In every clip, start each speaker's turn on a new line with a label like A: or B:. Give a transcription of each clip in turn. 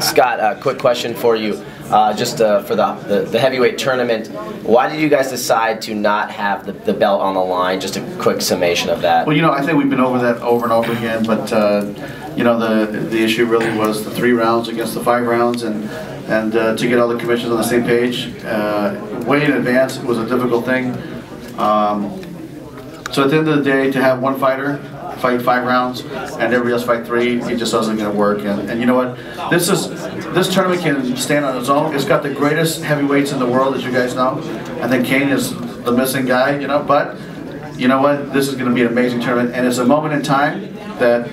A: Scott, a quick question for you. Just for the heavyweight tournament, why did you guys decide to not have the belt on the line? Just a quick summation of that.
B: Well, I think we've been over that over and over again, but the issue really was the 3 rounds against the 5 rounds, and to get all the commissions on the same page way in advance was a difficult thing. So at the end of the day, to have one fighter fight 5 rounds and everybody else fight 3, it just wasn't going to work. And you know what? This tournament can stand on its own. It's got the greatest heavyweights in the world, as you guys know. I think Cain is the missing guy, but you know what? This is going to be an amazing tournament, and it's a moment in time that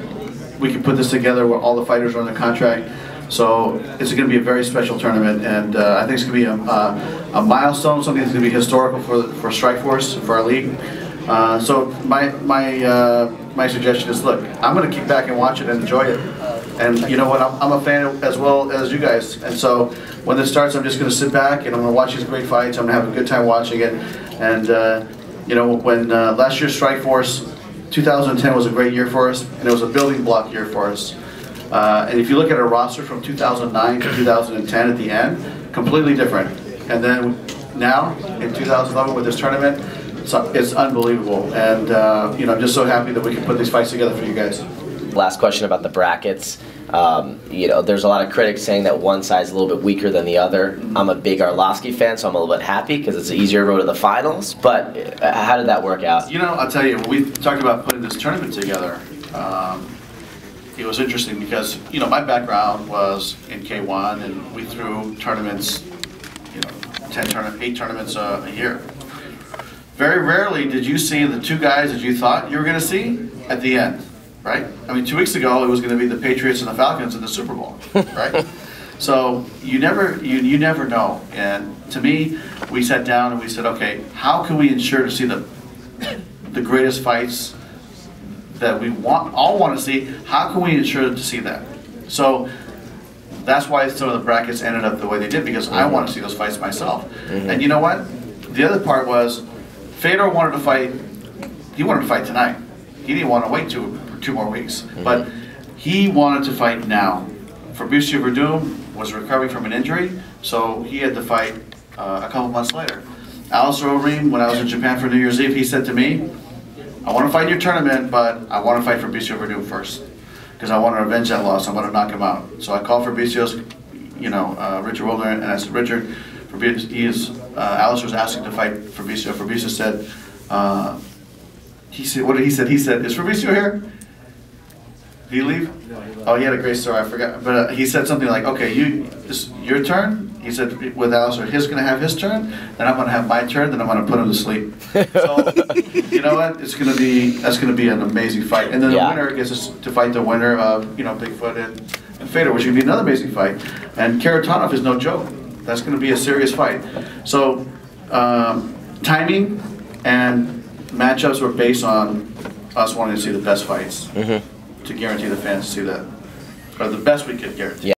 B: we can put this together where all the fighters are under contract. So it's going to be a very special tournament, and I think it's going to be a milestone, something that's going to be historical for Strikeforce, for our league. So my suggestion is, look, I'm going to keep back and watch it and enjoy it. And you know what? I'm a fan as well as you guys. And so when this starts, I'm just going to sit back and I'm going to watch these great fights. I'm going to have a good time watching it. And when last year's Strikeforce, 2010 was a great year for us, and it was a building block year for us. And if you look at our roster from 2009 to 2010 at the end, completely different. And then now in 2011 with this tournament, it's unbelievable. And I'm just so happy that we can put these fights together for you guys.
A: Last question about the brackets. There's a lot of critics saying that one side's a little bit weaker than the other. I'm a big Arlovsky fan, so I'm a little bit happy because it's an easier road to the finals. But how did that work out?
B: I'll tell you, when we talked about putting this tournament together, it was interesting because, my background was in K1, and we threw tournaments, 8 tournaments a year. Very rarely did you see the 2 guys that you thought you were going to see at the end, right? I mean, 2 weeks ago it was going to be the Patriots and the Falcons in the Super Bowl, right? So you never know. And to me, we sat down and we said, okay, how can we ensure to see the greatest fights that we all want to see? How can we ensure to see that? So that's why some of the brackets ended up the way they did, because I want to see those fights myself. And you know what? The other part was, Fedor wanted to fight. He wanted to fight tonight. He didn't want to wait 2 more weeks, but he wanted to fight now. Fabricio Werdum was recovering from an injury, so he had to fight a couple months later. Alistair Overeem, when I was in Japan for New Year's Eve, he said to me, I want to fight in your tournament, but I want to fight Fabricio Werdum first, because I want to avenge that loss. I want to knock him out. So I called Fabricio's, Richard Wilder, and I said, Richard, Alistair was asking to fight Fabricio. Fabricio said, what did he say? He said, is Fabricio here? Did he leave? Oh, he had a great story, I forgot. But he said something like, okay, it's your turn. He said with Alistair, he's going to have his turn, then I'm going to have my turn, then I'm going to put him to sleep. So, you know what? That's going to be an amazing fight. And then the winner gets to fight the winner of, Bigfoot and Fedor, which would be another amazing fight. And Kharitonov is no joke. That's going to be a serious fight. So timing and matchups were based on us wanting to see the best fights to guarantee the fans to see that, or the best we could guarantee.